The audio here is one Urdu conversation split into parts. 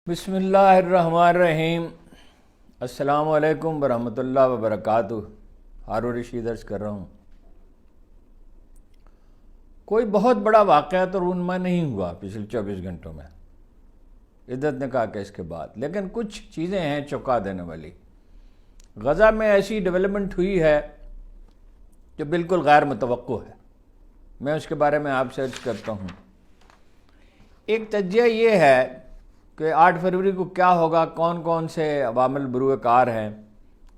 بسم اللہ الرحمن الرحیم۔ السلام علیکم ورحمۃ اللہ وبرکاتہ۔ ہارون رشید عرض کر رہا ہوں۔ کوئی بہت بڑا واقعہ تو رونما نہیں ہوا پچھلے 24 گھنٹوں میں عدت نکاح کیس کے بعد، لیکن کچھ چیزیں ہیں چونکا دینے والی۔ غزہ میں ایسی ڈیولپمنٹ ہوئی ہے جو بالکل غیر متوقع ہے، میں اس کے بارے میں آپ سے عرض کرتا ہوں۔ ایک تجزیہ یہ ہے کہ 8 فروری کو کیا ہوگا، کون کون سے عوامل بروئے کار ہیں،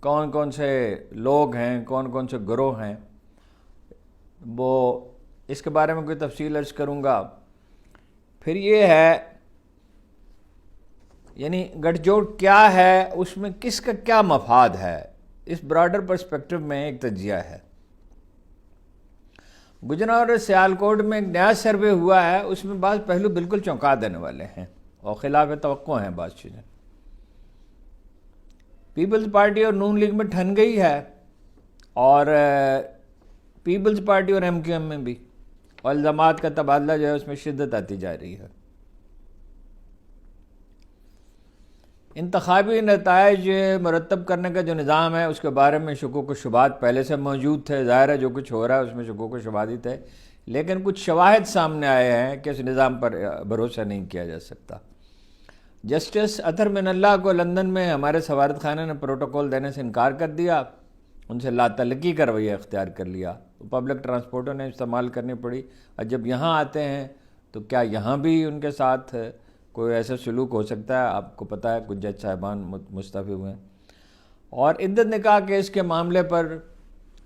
کون کون سے لوگ ہیں، کون کون سے گروہ ہیں، وہ اس کے بارے میں کوئی تفصیل عرض کروں گا۔ پھر یہ ہے یعنی گٹھ جوڑ کیا ہے، اس میں کس کا کیا مفاد ہے، اس براڈر پرسپیکٹو میں ایک تجزیہ ہے۔ گجرات اور سیالکوٹ میں ایک نیا سروے ہوا ہے، اس میں بعض پہلو بالکل چونکا دینے والے ہیں اور خلاف توقع ہیں بعض چیزیں۔ پیپلز پارٹی اور نون لیگ میں ٹھن گئی ہے، اور پیپلز پارٹی اور ایم کیو ایم میں بھی، اور الزامات کا تبادلہ جو ہے اس میں شدت آتی جا رہی ہے۔ انتخابی نتائج مرتب کرنے کا جو نظام ہے اس کے بارے میں شکوک و شبہات پہلے سے موجود تھے، ظاہر ہے جو کچھ ہو رہا ہے اس میں شکوک و شبہات ہی تھے، لیکن کچھ شواہد سامنے آئے ہیں کہ اس نظام پر بھروسہ نہیں کیا جا سکتا۔ جسٹس اطہر من اللہ کو لندن میں ہمارے سفارت خانے نے پروٹوکول دینے سے انکار کر دیا، ان سے لا تعلقی کا رویہ اختیار کر لیا، پبلک ٹرانسپورٹوں نے استعمال کرنی پڑی، اور جب یہاں آتے ہیں تو کیا یہاں بھی ان کے ساتھ کوئی ایسا سلوک ہو سکتا ہے؟ آپ کو پتہ ہے کچھ جج صاحبان مستعفی ہوئے ہیں۔ اور عدت نکاح کیس کے معاملے پر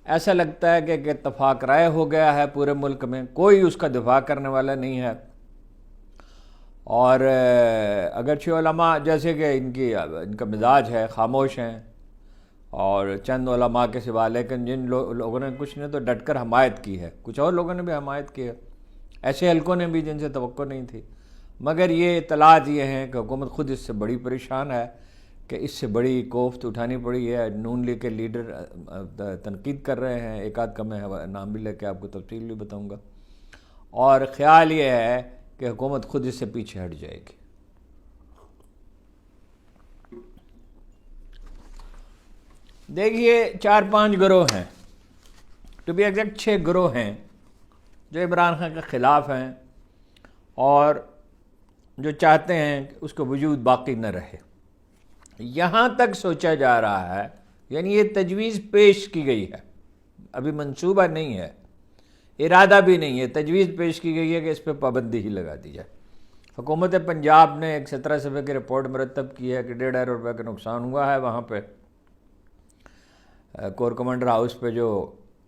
ایسا لگتا ہے کہ ایک اتفاق رائے ہو گیا ہے پورے ملک میں، کوئی اس کا دفاع کرنے والا نہیں ہے، اور اگرچہ علماء جیسے کہ ان کا مزاج ہے خاموش ہیں، اور چند علماء کے سوا، لیکن جن لوگوں نے کچھ نے تو ڈٹ کر حمایت کی ہے، کچھ اور لوگوں نے بھی حمایت کی ہے، ایسے حلقوں نے بھی جن سے توقع نہیں تھی، مگر یہ اطلاعات یہ ہیں کہ حکومت خود اس سے بڑی پریشان ہے کہ اس سے بڑی کوفت اٹھانی پڑی ہے۔ نون لیگ کے لیڈر تنقید کر رہے ہیں، ایک آدھ کا میں نام بھی لے کے آپ کو تفصیل بھی بتاؤں گا، اور خیال یہ ہے کہ حکومت خود اس سے پیچھے ہٹ جائے گی۔ دیکھیے 4-5 گروہ ہیں، ٹو بی ایگزیکٹ 6 گروہ ہیں جو عمران خان کے خلاف ہیں اور جو چاہتے ہیں کہ اس کا وجود باقی نہ رہے۔ یہاں تک سوچا جا رہا ہے، یعنی یہ تجویز پیش کی گئی ہے، ابھی منصوبہ نہیں ہے، ارادہ بھی نہیں ہے، تجویز پیش کی گئی ہے کہ اس پہ پابندی ہی لگا دی جائے۔ حکومت پنجاب نے ایک 17 صفحے کی رپورٹ مرتب کی ہے کہ 1.5 ارب روپے کا نقصان ہوا ہے وہاں پہ کور کمانڈر ہاؤس پہ جو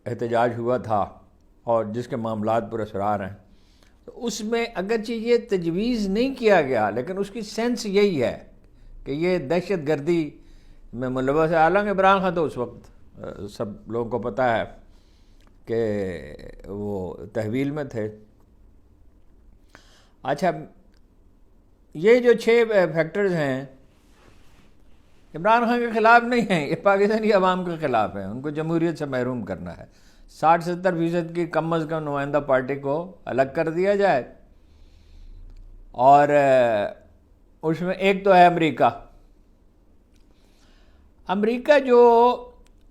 احتجاج ہوا تھا، اور جس کے معاملات پر اسرار ہیں، تو اس میں اگرچہ یہ تجویز نہیں کیا گیا لیکن اس کی سینس یہی ہے کہ یہ دہشت گردی میں ملوث ہے۔ حالانکہ عمران خان تو اس وقت سب لوگوں کو پتہ ہے کہ وہ تحویل میں تھے۔ اچھا، یہ جو 6 فیکٹرز ہیں عمران خان کے خلاف نہیں ہیں، یہ پاکستانی عوام کے خلاف ہیں، ان کو جمہوریت سے محروم کرنا ہے۔ 60-70% کی کم از کم نمائندہ پارٹی کو الگ کر دیا جائے، اور اس میں ایک تو ہے امریکہ۔ امریکہ جو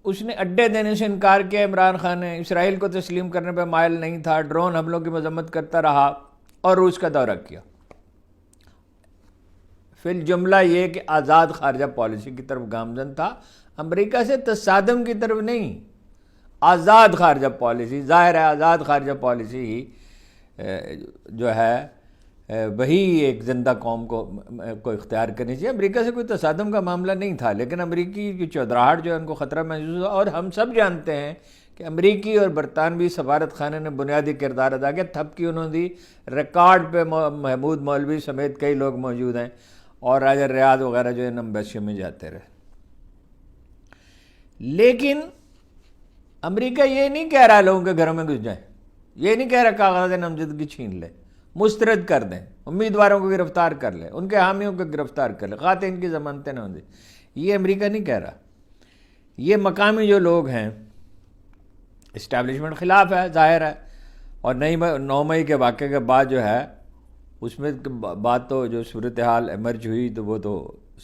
اس نے اڈے دینے سے انکار کیا عمران خان نے، اسرائیل کو تسلیم کرنے پہ مائل نہیں تھا، ڈرون حملوں کی مذمت کرتا رہا اور روس کا دورہ کیا۔ فی الجملہ یہ کہ آزاد خارجہ پالیسی کی طرف گامزن تھا، امریکہ سے تصادم کی طرف نہیں، آزاد خارجہ پالیسی۔ ظاہر ہے آزاد خارجہ پالیسی ہی جو ہے وہی ایک زندہ قوم کو اختیار کرنی چاہیے۔ امریکہ سے کوئی تصادم کا معاملہ نہیں تھا، لیکن امریکی کی چودراہٹ جو ہے ان کو خطرہ محسوس ہوا، اور ہم سب جانتے ہیں کہ امریکی اور برطانوی سفارت خانے نے بنیادی کردار ادا کیا، تھپکی انہوں نے دی، ریکارڈ پہ محمود مولوی سمیت کئی لوگ موجود ہیں، اور راجہ ریاض وغیرہ جو ان ایمبیسیوں میں جاتے رہے۔ لیکن امریکہ یہ نہیں کہہ رہا لوگوں کے گھروں میں گھس جائیں، یہ نہیں کہہ رہا کاغذ نامزدگی چھین لے، مسترد کر دیں، امیدواروں کو گرفتار کر لیں، ان کے حامیوں کو گرفتار کر لیں، خواتین کی ضمانتیں نہ ہوں۔ یہ امریکہ نہیں کہہ رہا، یہ مقامی جو لوگ ہیں، اسٹیبلشمنٹ خلاف ہے ظاہر ہے، اور 9 مئی کے واقعے کے بعد جو ہے اس میں بات تو جو صورتحال ایمرج ہوئی تو وہ تو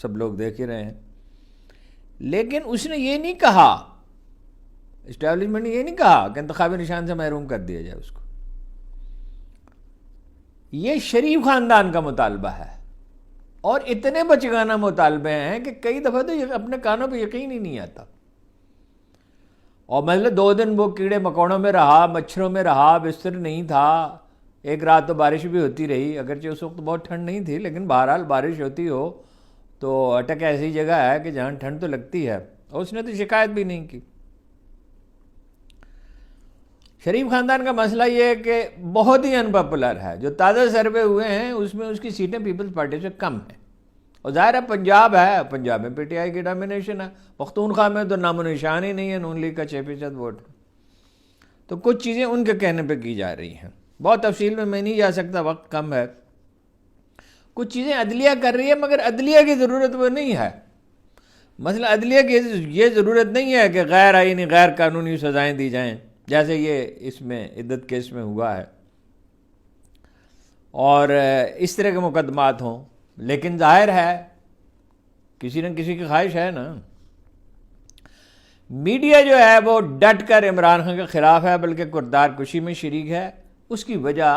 سب لوگ دیکھ ہی رہے ہیں. لیکن اس نے یہ نہیں کہا، اسٹیبلشمنٹ نے یہ نہیں کہا کہ انتخابی نشان سے محروم کر دیا جائے اس کو. یہ شریف خاندان کا مطالبہ ہے، اور اتنے بچگانہ مطالبے ہیں کہ کئی دفعہ تو اپنے کانوں پہ یقین ہی نہیں آتا. اور مطلب 2 دن وہ کیڑے مکوڑوں میں رہا، مچھروں میں رہا، بستر نہیں تھا. ایک رات تو بارش بھی ہوتی رہی، اگرچہ اس وقت بہت ٹھنڈ نہیں تھی، لیکن بہرحال بارش ہوتی ہو تو اٹک ایسی جگہ ہے کہ جہاں ٹھنڈ تو لگتی ہے، اور اس نے تو شکایت بھی نہیں کی. شریف خاندان کا مسئلہ یہ ہے کہ بہت ہی ان پاپولر ہے. جو تازہ سروے ہوئے ہیں اس میں اس کی سیٹیں پیپلز پارٹی سے کم ہیں. اور ظاہر ہے پنجاب ہے، پنجاب میں پی ٹی آئی کی ڈومینیشن ہے. پختونخوا میں تو نام و نشان ہی نہیں ہے، نون لیگ کا 6% ووٹ. تو کچھ چیزیں ان کے کہنے پہ کی جا رہی ہیں، بہت تفصیل میں نہیں جا سکتا، وقت کم ہے. کچھ چیزیں عدلیہ کر رہی ہے، مگر عدلیہ کی ضرورت وہ نہیں ہے. مثلا عدلیہ کی یہ ضرورت نہیں ہے کہ غیر آئینی غیر قانونی سزائیں دی جائیں، جیسے یہ اس میں عدت کیس میں ہوا ہے، اور اس طرح کے مقدمات ہوں. لیکن ظاہر ہے کسی نہ کسی کی خواہش ہے نا. میڈیا جو ہے وہ ڈٹ کر عمران خان کے خلاف ہے، بلکہ کردار کشی میں شریک ہے. اس کی وجہ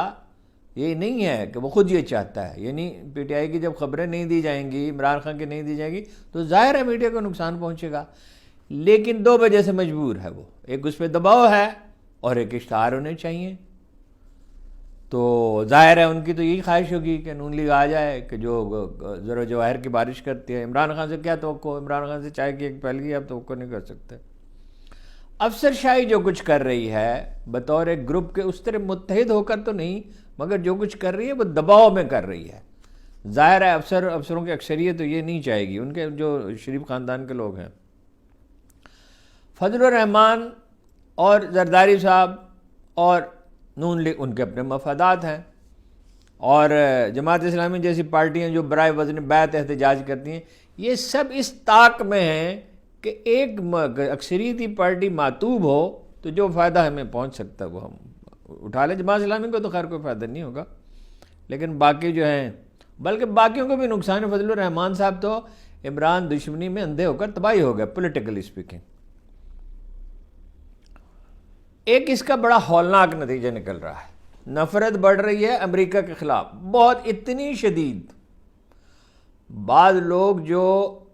یہ نہیں ہے کہ وہ خود یہ چاہتا ہے، یعنی پی ٹی آئی کی جب خبریں نہیں دی جائیں گی، عمران خان کی نہیں دی جائیں گی، تو ظاہر ہے میڈیا کو نقصان پہنچے گا. لیکن 2 وجہ سے مجبور ہے وہ، ایک اس پہ دباؤ ہے اور ایک اشتہار ہونے چاہیے. تو ظاہر ہے ان کی تو یہی خواہش ہوگی کہ نون لیگ آ جائے، کہ جو ذرا جواہر کی بارش کرتی ہے. عمران خان سے کیا توقع؟ عمران خان سے چائے کی ایک پیالگی آپ توقع نہیں کر سکتے. افسر شاہی جو کچھ کر رہی ہے بطور ایک گروپ کے، اس طرح متحد ہو کر تو نہیں، مگر جو کچھ کر رہی ہے وہ دباؤ میں کر رہی ہے. ظاہر ہے افسروں کی اکثریت تو یہ نہیں چاہے گی، ان کے جو شریف خاندان کے لوگ ہیں. فضل الرحمان اور زرداری صاحب اور نون لیگ، ان کے اپنے مفادات ہیں، اور جماعت اسلامی جیسی پارٹیاں جو برائے وزن بیعت احتجاج کرتی ہیں، یہ سب اس طاق میں ہیں کہ ایک اکثریتی پارٹی معتوب ہو تو جو فائدہ ہمیں پہنچ سکتا ہے وہ ہم اٹھا لیں. جماعت اسلامی کو تو خیر کوئی فائدہ نہیں ہوگا، لیکن باقی جو ہیں، بلکہ باقیوں کو بھی نقصان ہے. فضل الرحمان صاحب تو عمران دشمنی میں اندھے ہو کر تباہی ہو گئے، پولیٹیکلی اسپیکنگ. ایک اس کا بڑا ہولناک نتیجہ نکل رہا ہے، نفرت بڑھ رہی ہے امریکہ کے خلاف، بہت اتنی شدید. بعض لوگ جو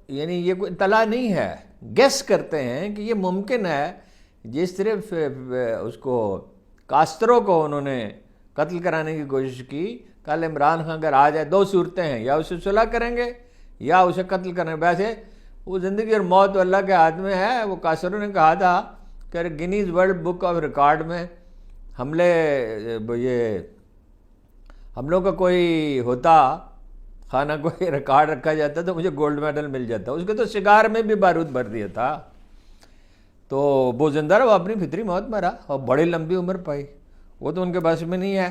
یعنی یہ کوئی اطلاع نہیں ہے، گیس کرتے ہیں کہ یہ ممکن ہے جس طرح اس کو کاسترو کو انہوں نے قتل کرانے کی کوشش کی، کل عمران خان اگر آ جائے 2 صورتیں ہیں، یا اسے صلح کریں گے یا اسے قتل کریں. ویسے وہ زندگی اور موت اللہ کے ہاتھ میں ہے. وہ کاسترو نے کہا تھا کہ Guinness world book of record میں حملوں کا کوئی ہوتا، خانہ کوئی ریکارڈ رکھا جاتا تو مجھے گولڈ میڈل مل جاتا. اس کے تو سگار میں بھی بارود بھر دیا تھا. تو وہ زندہ رہا، وہ اپنی فطری موت مرا اور بڑی لمبی عمر پائی. وہ تو ان کے بس میں نہیں ہے.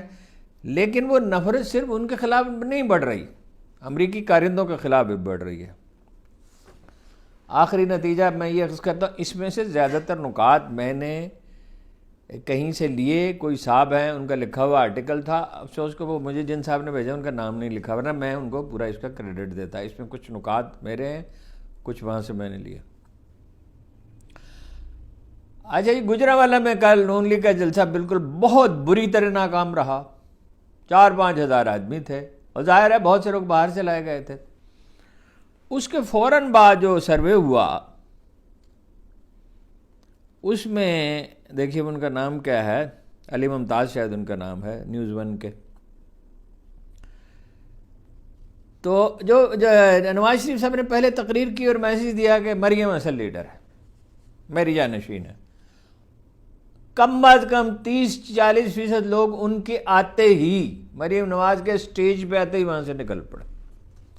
لیکن وہ نفرت صرف ان کے خلاف نہیں بڑھ رہی، امریکی کارندوں کے خلاف بھی بڑھ رہی ہے. آخری نتیجہ میں یہ عرض کرتا ہوں، اس میں سے زیادہ تر نکات میں نے کہیں سے لیے، کوئی صاحب ہیں ان کا لکھا ہوا آرٹیکل تھا. افسوس کو وہ مجھے جن صاحب نے بھیجا ان کا نام نہیں لکھا، ورنہ میں ان کو پورا اس کا کریڈٹ دیتا. اس میں کچھ نکات میرے ہیں، کچھ وہاں سے میں نے لیے. اچھا جی، گجرانوالہ میں کل نون لیگ کا جلسہ بالکل بہت بری طرح ناکام رہا. 4-5 ہزار آدمی تھے، اور ظاہر ہے بہت سے لوگ باہر سے لائے گئے تھے. اس کے فوراً بعد جو سروے ہوا اس میں دیکھیے ان کا نام کیا ہے، علی ممتاز شاید ان کا نام ہے، نیوز 1 کے. تو جو نواز شریف صاحب نے پہلے تقریر کی اور میسیج دیا کہ مریم اصل لیڈر ہے، میری جانشین ہے. کم از کم 30-40% لوگ ان کے آتے ہی، مریم نواز کے سٹیج پہ آتے ہی وہاں سے نکل پڑے،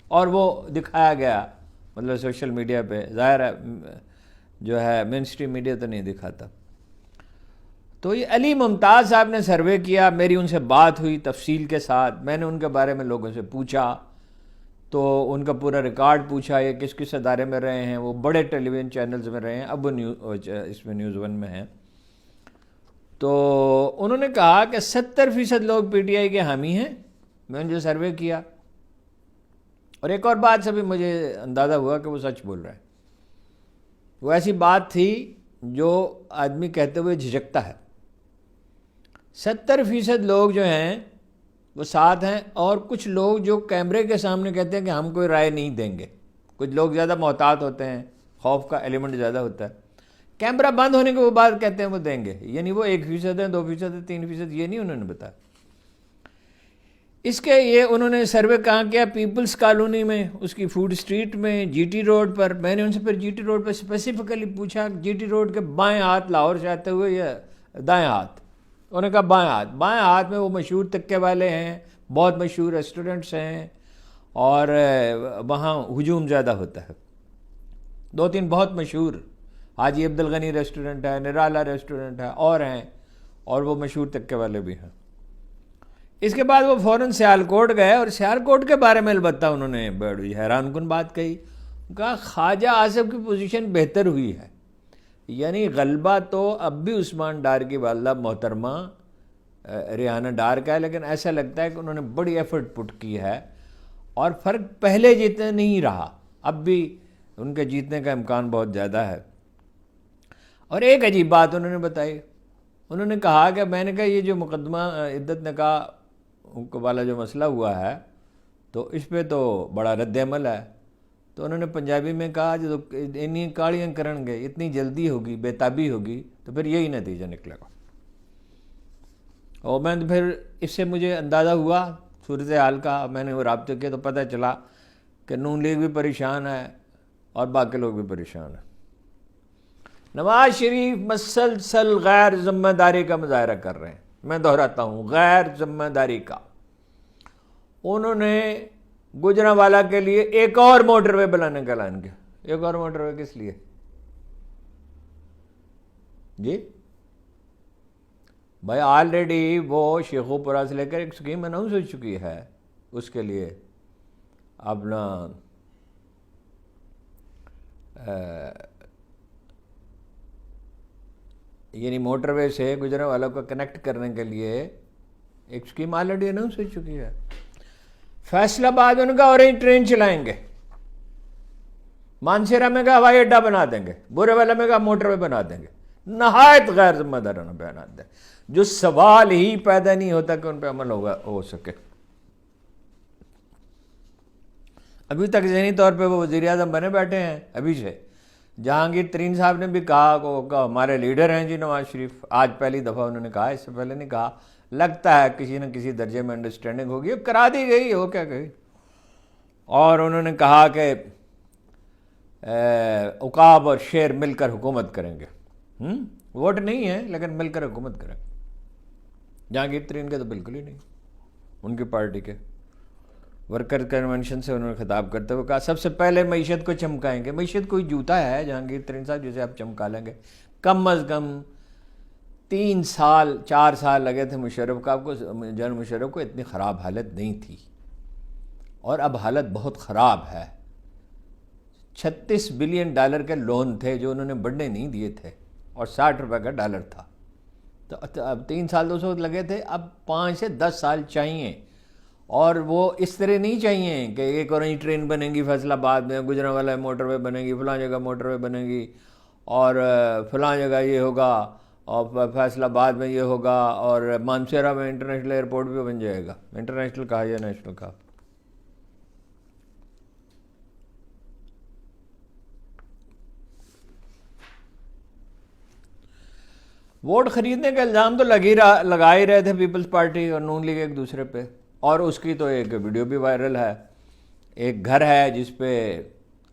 اور وہ دکھایا گیا مطلب سوشل میڈیا پہ. ظاہر ہے جو ہے مین اسٹریم میڈیا تو نہیں دکھاتا. تو یہ علی ممتاز صاحب نے سروے کیا، میری ان سے بات ہوئی تفصیل کے ساتھ. میں نے ان کے بارے میں لوگوں سے پوچھا، تو ان کا پورا ریکارڈ پوچھا، یہ کس کس ادارے میں رہے ہیں. وہ بڑے ٹیلی ویژن چینلز میں رہے ہیں، اب وہ اس میں نیوز 1 میں ہیں. تو انہوں نے کہا کہ 70% لوگ پی ٹی آئی کے حامی ہیں میں نے جو سروے کیا. اور ایک اور بات سے بھی مجھے اندازہ ہوا کہ وہ سچ بول رہے ہیں. وہ ایسی بات تھی جو آدمی کہتے ہوئے جھجکتا ہے. 70% لوگ جو ہیں وہ ساتھ ہیں، اور کچھ لوگ جو کیمرے کے سامنے کہتے ہیں کہ ہم کوئی رائے نہیں دیں گے. کچھ لوگ زیادہ محتاط ہوتے ہیں، خوف کا ایلیمنٹ زیادہ ہوتا ہے. کیمرہ بند ہونے کے وہ بات کہتے ہیں وہ دیں گے، یعنی وہ 1% ہے، 2% ہے، 3%، یہ نہیں انہوں نے بتایا. اس کے یہ انہوں نے سروے کہاں کیا؟ پیپلز کالونی میں، اس کی فوڈ اسٹریٹ میں، جی ٹی روڈ پر. میں نے ان سے پھر جی ٹی روڈ پر اسپیسیفکلی پوچھا، جی ٹی روڈ کے بائیں ہاتھ لاہور سے آتے ہوئے یا دائیں ہاتھ؟ انہوں نے کہا بائیں ہاتھ. بائیں ہاتھ میں وہ مشہور تکے والے ہیں، بہت مشہور ریسٹورنٹس ہیں، اور وہاں ہجوم زیادہ ہوتا ہے. 2-3 بہت مشہور، حاجی عبدالغنی ریسٹورنٹ ہے، نرالا ریسٹورنٹ ہے، اور ہیں، اور وہ مشہور تکے والے بھی ہیں. اس کے بعد وہ فوراً سیالکوٹ گئے، اور سیالکوٹ کے بارے میں البتہ انہوں نے بڑی حیران کن بات کہی. کہا خواجہ آصف کی پوزیشن بہتر ہوئی ہے. یعنی غلبہ تو اب بھی عثمان ڈار کی والدہ محترمہ ریحانہ ڈار کا ہے، لیکن ایسا لگتا ہے کہ انہوں نے بڑی ایفرٹ پٹ کی ہے، اور فرق پہلے جتنا نہیں رہا، اب بھی ان کے جیتنے کا امکان بہت زیادہ ہے. اور ایک عجیب بات انہوں نے بتائی. انہوں نے کہا کہ میں نے کہا یہ جو مقدمہ عدت نکاح والا جو مسئلہ ہوا ہے تو اس پہ تو بڑا رد عمل ہے. تو انہوں نے پنجابی میں کہا جو انہیں کاڑیاں کرن گے، اتنی جلدی ہوگی، بے تابی ہوگی، تو پھر یہی نتیجہ نکلے گا. اور میں پھر اس سے مجھے اندازہ ہوا صورتحال کا. میں نے وہ رابطے کیا تو پتہ چلا کہ نون لیگ بھی پریشان ہے اور باقی لوگ بھی پریشان ہیں. نواز شریف مسلسل غیر ذمہ داری کا مظاہرہ کر رہے ہیں. میں دہراتا ہوں، غیر ذمہ داری کا. انہوں نے گجرانوالہ کے لیے ایک اور موٹر وے بنانے کا اعلان کیا. ایک اور موٹر وے کس لیے جی بھائی؟ آلریڈی وہ شیخوپورہ سے لے کر ایک سکیم اناؤنس ہو چکی ہے اس کے لیے اپنا یعنی موٹر وے سے گجرانوالہ کو کنیکٹ کرنے کے لیے ایک سکیم آلریڈی اناؤنس ہو چکی ہے. فیصل آباد ان کا اورنج ٹرین چلائیں گے، مانسیرا میں کا ہوائی اڈا بنا دیں گے، بورے والا میں کا موٹر وے بنا دیں گے. نہایت غیر ذمہ دارانہ بیانات دیں جو سوال ہی پیدا نہیں ہوتا کہ ان پہ عمل ہو سکے. ابھی تک ذہنی طور پہ وہ وزیر اعظم بنے بیٹھے ہیں ابھی سے. جہانگیر ترین صاحب نے بھی کہا کہ ہمارے لیڈر ہیں جی نواز شریف. آج پہلی دفعہ انہوں نے کہا، اس سے پہلے نہیں کہا. لگتا ہے کسی نہ کسی درجے میں انڈرسٹینڈنگ ہوگی، کرا دی گئی ہو کیا گئی. اور انہوں نے کہا کہ عقاب اور شیر مل کر حکومت کریں گے. ووٹ نہیں ہے لیکن مل کر حکومت کریں. جہانگیر ترین کے تو بالکل ہی نہیں. ان کی پارٹی کے ورکر کنونشن سے انہوں نے خطاب کرتے ہوئے کہا سب سے پہلے معیشت کو چمکائیں گے. معیشت کوئی جوتا ہے جہانگیر ترین صاحب جسے آپ چمکا لیں گے؟ کم از کم 3 سال 4 سال لگے تھے مشرف کا. آپ کو جنرل مشرف کو اتنی خراب حالت نہیں تھی، اور اب حالت بہت خراب ہے. $36 بلین کے لون تھے جو انہوں نے بڑھنے نہیں دیے تھے، اور $60 کا ڈالر تھا. تو اب 3 سال 200 لگے تھے، اب 5 سے 10 سال چاہیے. اور وہ اس طرح نہیں چاہیے کہ ایک اورنج ٹرین بنے گی فیصل آباد میں، گجرانوالہ موٹر وے بنے گی، فلاں جگہ موٹر وے بنے گی، اور فلاں جگہ یہ ہوگا، اور فیصل آباد میں یہ ہوگا، اور مانسیرا میں انٹرنیشنل ایئرپورٹ بھی بن جائے گا. انٹرنیشنل کہا یا نیشنل کہا؟ ووٹ خریدنے کا الزام تو لگا ہی رہے تھے پیپلز پارٹی اور نون لیگ ایک دوسرے پہ. اور اس کی تو ایک ویڈیو بھی وائرل ہے. ایک گھر ہے جس پہ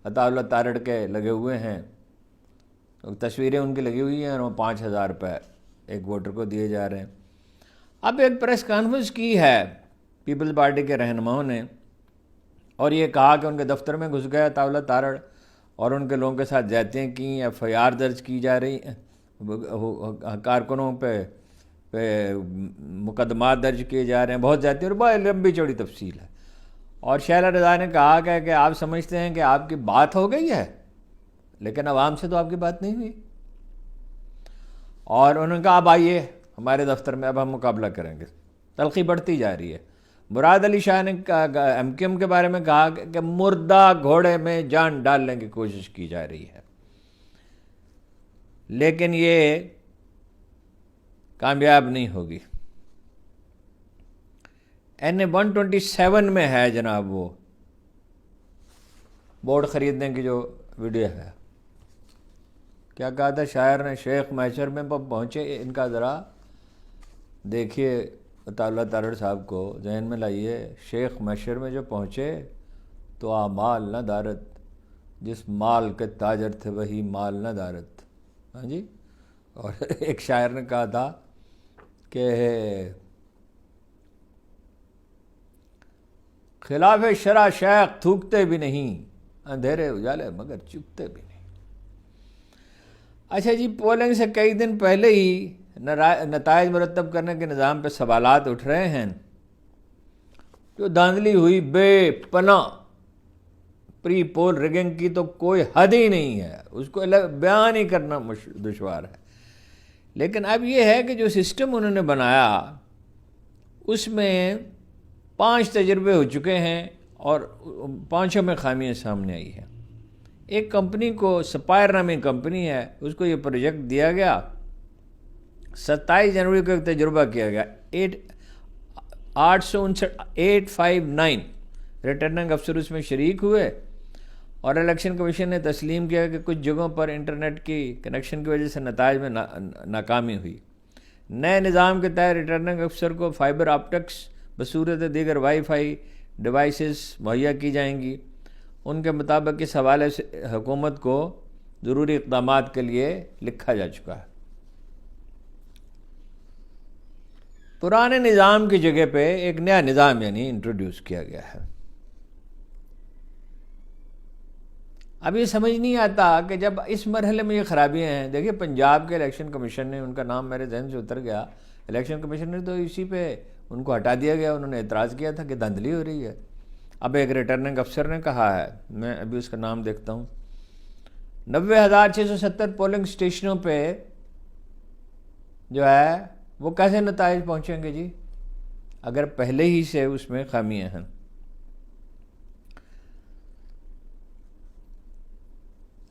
عطا اللہ تارڑ کے لگے ہوئے ہیں، تصویریں ان کی لگی ہوئی ہیں، اور وہ $5000 ایک ووٹر کو دیے جا رہے ہیں. اب ایک پریس کانفرنس کی ہے پیپلز پارٹی کے رہنماؤں نے، اور یہ کہا کہ ان کے دفتر میں گھس گیا عطا اللہ تارڑ اور ان کے لوگوں کے ساتھ زیادتیاں کی، FIR درج کی جا رہی ہیں، کارکنوں پہ مقدمات درج کیے جا رہے ہیں، بہت زیادتی، اور بہت لمبی چوڑی تفصیل ہے. اور شیلا رضا نے کہا کہ آپ سمجھتے ہیں کہ آپ کی بات ہو گئی ہے لیکن عوام سے تو آپ کی بات نہیں ہوئی. اور انہوں نے کہا اب آئیے ہمارے دفتر میں، اب ہم مقابلہ کریں گے. تلخی بڑھتی جا رہی ہے. مراد علی شاہ نے ایم کیو ایم کے بارے میں کہا کہ مردہ گھوڑے میں جان ڈالنے کی کوشش کی جا رہی ہے، لیکن یہ کامیاب نہیں ہوگی۔ NA-127 میں ہے جناب وہ بورڈ خریدنے کی جو ویڈیو ہے۔ کیا کہا تھا شاعر نے؟ شیخ محشر میں پہنچے، ان کا ذرا دیکھیے، اللہ تعالیٰ صاحب کو ذہن میں لائیے، شیخ محشر میں جو پہنچے تو مال نہ دارت، جس مال کے تاجر تھے وہی مال نہ دارت۔ ہاں جی۔ اور ایک شاعر نے کہا تھا کہ خلاف شرع شیخ تھوکتے بھی نہیں، اندھیرے اجالے مگر چکتے بھی نہیں۔ اچھا جی، پولنگ سے کئی دن پہلے ہی نتائج مرتب کرنے کے نظام پہ سوالات اٹھ رہے ہیں۔ جو دھاندلی ہوئی بے پناہ پری پول ریگنگ کی تو کوئی حد ہی نہیں ہے، اس کو بیان ہی کرنا دشوار ہے۔ لیکن اب یہ ہے کہ جو سسٹم انہوں نے بنایا اس میں 5 تجربے ہو چکے ہیں اور 5 میں خامیاں سامنے آئی ہیں۔ ایک کمپنی کو، سپائر نامی کمپنی ہے، اس کو یہ پروجیکٹ دیا گیا، 27 جنوری کو ایک تجربہ کیا گیا، 859 ریٹرننگ افسر اس میں شریک ہوئے، اور الیکشن کمیشن نے تسلیم کیا کہ کچھ جگہوں پر انٹرنیٹ کی کنیکشن کی وجہ سے نتائج میں ناکامی ہوئی۔ نئے نظام کے تحت ریٹرننگ افسر کو فائبر آپٹکس بصورت دیگر وائی فائی ڈیوائسز مہیا کی جائیں گی۔ ان کے مطابق اس حوالے سے حکومت کو ضروری اقدامات کے لیے لکھا جا چکا ہے۔ پرانے نظام کی جگہ پہ ایک نیا نظام یعنی انٹروڈیوس کیا گیا ہے۔ اب یہ سمجھ نہیں آتا کہ جب اس مرحلے میں یہ خرابیاں ہیں، دیکھیے پنجاب کے الیکشن کمیشن نے، ان کا نام میرے ذہن سے اتر گیا، الیکشن کمیشن نے تو اسی پہ ان کو ہٹا دیا گیا، انہوں نے اعتراض کیا تھا کہ دھاندلی ہو رہی ہے۔ اب ایک ریٹرننگ افسر نے کہا ہے، میں ابھی اس کا نام دیکھتا ہوں، 90,670 پولنگ اسٹیشنوں پہ جو ہے وہ کیسے نتائج پہنچیں گے جی، اگر پہلے ہی سے اس میں خامیاں ہیں۔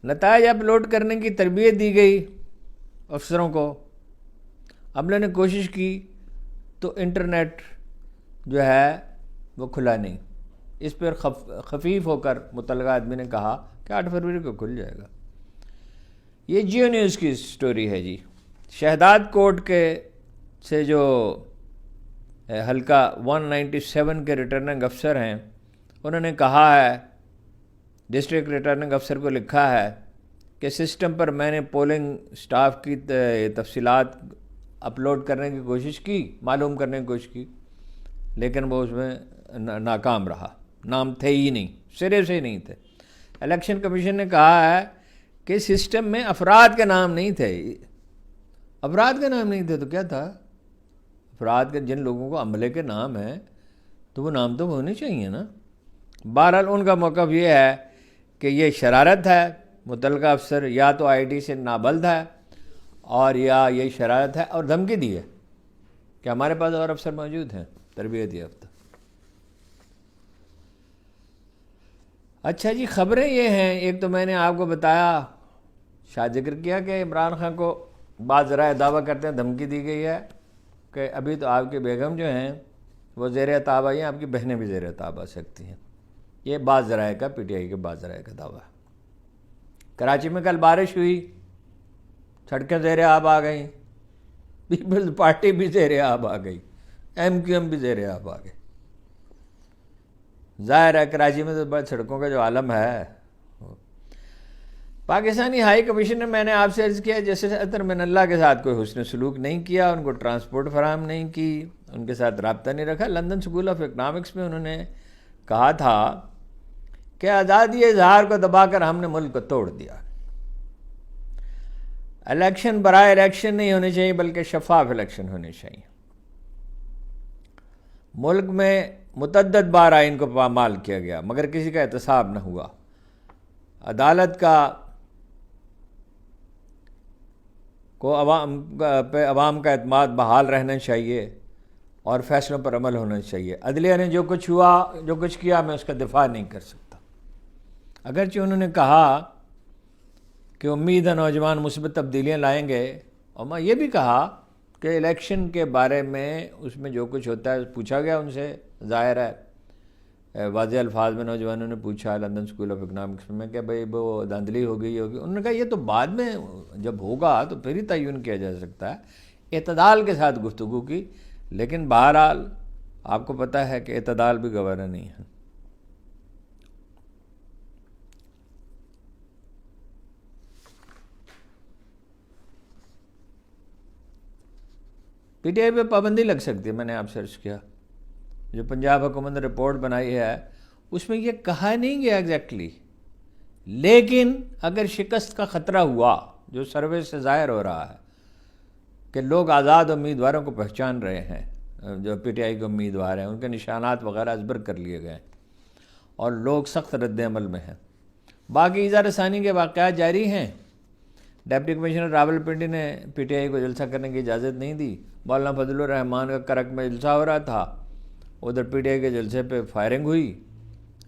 نتائج اپلوڈ کرنے کی تربیت دی گئی افسروں کو، اب نے کوشش کی تو انٹرنیٹ جو ہے وہ کھلا نہیں، اس پر خفیف ہو کر متعلقہ آدمی نے کہا کہ 8 فروری کو کھل جائے گا۔ یہ جیو نیوز کی سٹوری ہے جی۔ شہداد کوٹ کے سے جو حلقہ 197 کے ریٹرننگ افسر ہیں، انہوں نے کہا ہے، ڈسٹرکٹ ریٹرننگ افسر کو لکھا ہے کہ سسٹم پر میں نے پولنگ سٹاف کی تفصیلات اپلوڈ کرنے کی کوشش کی، معلوم کرنے کی کوشش کی، لیکن وہ اس میں ناکام رہا، نام تھے ہی نہیں، سرے سے ہی نہیں تھے۔ الیکشن کمیشن نے کہا ہے کہ سسٹم میں افراد کے نام نہیں تھے۔ افراد کے نام نہیں تھے تو کیا تھا؟ افراد کے جن لوگوں کو عملے کے نام ہیں تو وہ نام تو ہونے چاہیے نا۔ بہرحال ان کا موقف یہ ہے کہ یہ شرارت ہے، متعلقہ افسر یا تو آئی ڈی سے نابلد ہے اور یا یہ شرارت ہے، اور دھمکی دی ہے کہ ہمارے پاس اور افسر موجود ہیں تربیت یافتہ۔ اچھا جی، خبریں یہ ہیں، ایک تو میں نے آپ کو بتایا، شاید ذکر کیا کہ عمران خان کو بعض ذرائع دعویٰ کرتے ہیں دھمکی دی گئی ہے کہ ابھی تو آپ کی بیگم جو ہیں وہ زیر اطاعت آئی ہیں، آپ کی بہنیں بھی زیر اطاعت آ سکتی ہیں۔ یہ بعض ذرائع کا، پی ٹی آئی کے بعض ذرائع کا دعویٰ ہے۔ کراچی میں کل بارش ہوئی، سڑکیں زیر آب آ گئیں، پیپلز پارٹی بھی زیر آب آ گئی، ایم کیو ایم بھی زیر آب آ گئی۔ ظاہر ہے کراچی میں تو بڑی سڑکوں کا جو عالم ہے۔ پاکستانی ہائی کمیشن نے، میں نے آپ سے عرض کیا، جیسے اطہر من اللہ کے ساتھ کوئی حسن سلوک نہیں کیا، ان کو ٹرانسپورٹ فراہم نہیں کی، ان کے ساتھ رابطہ نہیں رکھا۔ لندن اسکول آف اکنامکس میں انہوں نے کہا تھا کہ آزادی اظہار کو دبا کر ہم نے ملک کو توڑ دیا۔ الیکشن برائے الیکشن نہیں ہونے چاہیے بلکہ شفاف الیکشن ہونے چاہیے۔ ملک میں متعدد بار آئین کو پامال کیا گیا مگر کسی کا احتساب نہ ہوا۔ عدالت کا کو عوام کا اعتماد بحال رہنا چاہیے، اور فیصلوں پر عمل ہونا چاہیے. عدلیہ نے جو کچھ کیا میں اس کا دفاع نہیں کر سکتا. اگرچہ انہوں نے کہا کہ امید ہے نوجوان مثبت تبدیلیاں لائیں گے، اور میں یہ بھی کہا کہ الیکشن کے بارے میں اس میں جو کچھ ہوتا ہے پوچھا گیا ان سے، ظاہر ہے واضح الفاظ میں نوجوانوں نے پوچھا لندن اسکول آف اکنامکس میں کہ بھئی وہ دھاندلی ہو گئی ہوگی. انہوں نے کہا یہ تو بعد میں جب ہوگا تو پھر ہی تعین کیا جا سکتا ہے، اعتدال کے ساتھ گفتگو کی. لیکن بہرحال آپ کو پتہ ہے کہ اعتدال بھی گوارا نہیں ہے. پی ٹی آئی پہ پابندی لگ سکتی ہے. میں نے آپ سرچ کیا، جو پنجاب حکومت نے رپورٹ بنائی ہے اس میں یہ کہا نہیں گیا ایگزیکٹلی، لیکن اگر شکست کا خطرہ ہوا، جو سروے سے ظاہر ہو رہا ہے کہ لوگ آزاد امیدواروں کو پہچان رہے ہیں، جو پی ٹی آئی کے امیدوار ہیں ان کے نشانات وغیرہ ازبر کر لیے گئے اور لوگ سخت رد عمل میں ہیں. باقی اظہار ثانی کے واقعات جاری ہیں. ڈپٹی کمشنر راول پنڈی نے پی ٹی آئی کو جلسہ کرنے کی اجازت نہیں دی. مولانا فضل الرحمان کا کرک میں جلسہ ہو رہا تھا، ادھر پی ٹی آئی کے جلسے پہ فائرنگ ہوئی،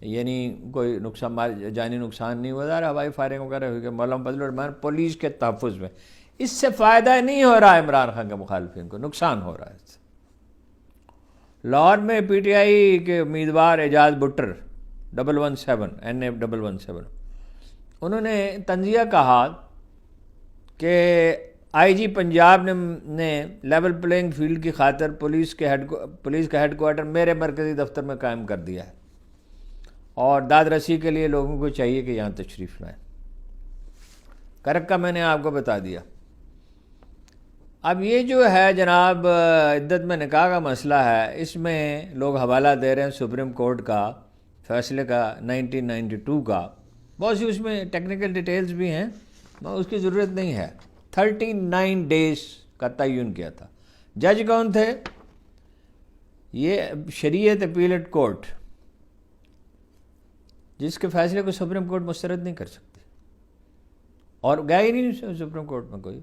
یعنی کوئی جانی نقصان نہیں ہوا، ظاہر ہوائی فائرنگ وغیرہ ہوئی کہ مولانا فضل الرحمان پولیس کے تحفظ میں. اس سے فائدہ نہیں ہو رہا ہے عمران خان کے مخالفین کو، نقصان ہو رہا ہے اس سے. لاہور میں پی ٹی آئی کے امیدوار اعجاز بٹر 117 NA 117 انہوں نے تنزیہ کہا کہ آئی جی پنجاب نے لیول پلینگ فیلڈ کی خاطر پولیس کا ہیڈ کوارٹر میرے مرکزی دفتر میں قائم کر دیا ہے، اور داد رسی کے لیے لوگوں کو چاہیے کہ یہاں تشریف لائیں. کرک کا میں نے آپ کو بتا دیا. اب یہ جو ہے جناب عدت میں نکاح کا مسئلہ ہے، اس میں لوگ حوالہ دے رہے ہیں سپریم کورٹ کا فیصلے کا 1992 کا. بہت سی اس میں ٹیکنیکل ڈیٹیلز بھی ہیں، اس کی ضرورت نہیں ہے. 39 ڈیز کا تعین کیا تھا. جج کون تھے؟ یہ شریعت اپیلٹ کورٹ، جس کے فیصلے کو سپریم کورٹ مسترد نہیں کر سکتی، اور گیا ہی نہیں سپریم کورٹ میں کوئی.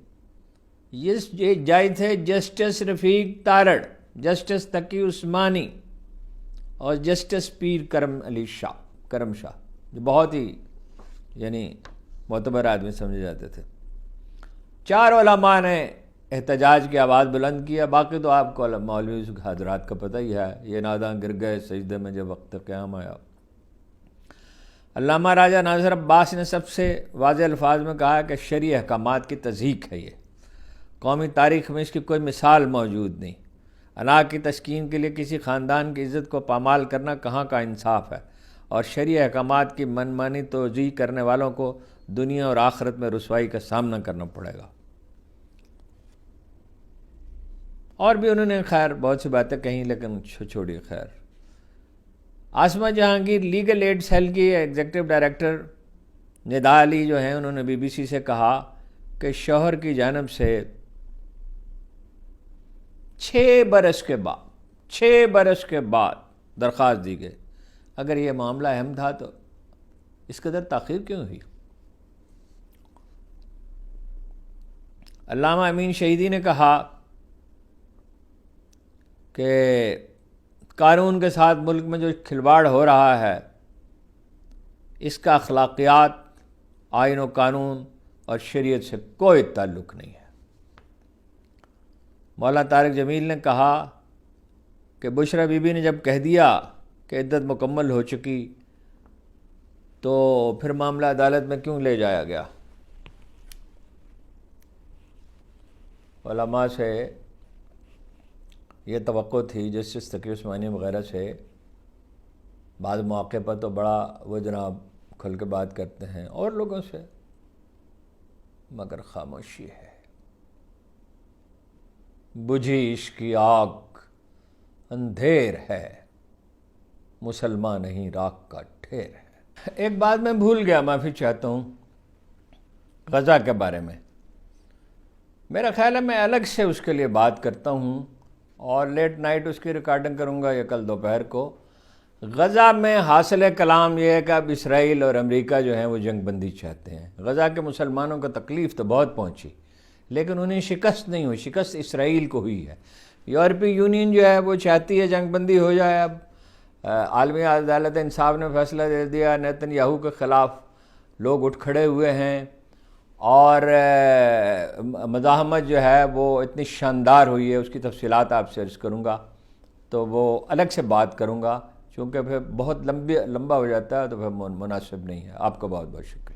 یہ جج تھے جسٹس رفیق تارڑ، جسٹس تقی عثمانی اور جسٹس پیر کرم شاہ، جو بہت ہی یعنی معتبر آدمی سمجھے جاتے تھے. 4 علماء نے احتجاج کی آواز بلند کیا. باقی تو آپ کو مولوی حضرات کا پتہ ہی ہے، یہ ناداں گر گئے سجدے میں جب وقت قیام آیا. علامہ راجہ ناصر عباس نے سب سے واضح الفاظ میں کہا کہ شرعی احکامات کی تضحیک ہے. یہ قومی تاریخ میں اس کی کوئی مثال موجود نہیں. انا کی تسکین کے لیے کسی خاندان کی عزت کو پامال کرنا کہاں کا انصاف ہے، اور شرعی احکامات کی منمانی توجیہ کرنے والوں کو دنیا اور آخرت میں رسوائی کا سامنا کرنا پڑے گا. اور بھی انہوں نے خیر بہت سی باتیں کہیں، لیکن چھوڑی. خیر، Asma Jahangir legal ad sale کی ایگزیکٹو ڈائریکٹر ندا علی جو ہیں، انہوں نے بی بی سی سے کہا کہ شوہر کی جانب سے 6 برس کے بعد درخواست دی گئی. اگر یہ معاملہ اہم تھا تو اس قدر تاخیر کیوں ہوئی؟ علامہ امین شہیدی نے کہا کہ قانون کے ساتھ ملک میں جو کھلواڑ ہو رہا ہے اس کا اخلاقیات، آئین و قانون اور شریعت سے کوئی تعلق نہیں ہے. مولانا طارق جمیل نے کہا کہ بشرا بی بی نے جب کہہ دیا کہ عدت مکمل ہو چکی تو پھر معاملہ عدالت میں کیوں لے جایا گیا؟ علماء سے یہ توقع تھی، جسٹس تقی عثمانی وغیرہ سے بعض مواقع پر تو بڑا وہ جناب کھل کے بات کرتے ہیں اور لوگوں سے، مگر خاموشی ہے. بجھی عشق کی آگ اندھیر ہے، مسلمان نہیں راکھ کا ڈھیر ہے. ایک بات میں بھول گیا، معافی چاہتا ہوں، غزہ کے بارے میں. میرا خیال ہے میں الگ سے اس کے لیے بات کرتا ہوں اور لیٹ نائٹ اس کی ریکارڈنگ کروں گا، یا کل دوپہر کو. غزہ میں حاصل کلام یہ ہے کہ اب اسرائیل اور امریکہ جو ہیں وہ جنگ بندی چاہتے ہیں. غزہ کے مسلمانوں کو تکلیف تو بہت پہنچی، لیکن انہیں شکست نہیں ہوئی، شکست اسرائیل کو ہوئی ہے. یورپی یونین جو ہے وہ چاہتی ہے جنگ بندی ہو جائے. اب عالمی عدالت انصاف نے فیصلہ دے دیا, نیتن یاہو کے خلاف لوگ اٹھ کھڑے ہوئے ہیں, اور مزاحمت جو ہے وہ اتنی شاندار ہوئی ہے, اس کی تفصیلات آپ سے عرض کروں گا, تو وہ الگ سے بات کروں گا, چونکہ پھر بہت لمبا ہو جاتا ہے تو پھر مناسب نہیں ہے. آپ کا بہت بہت شکریہ.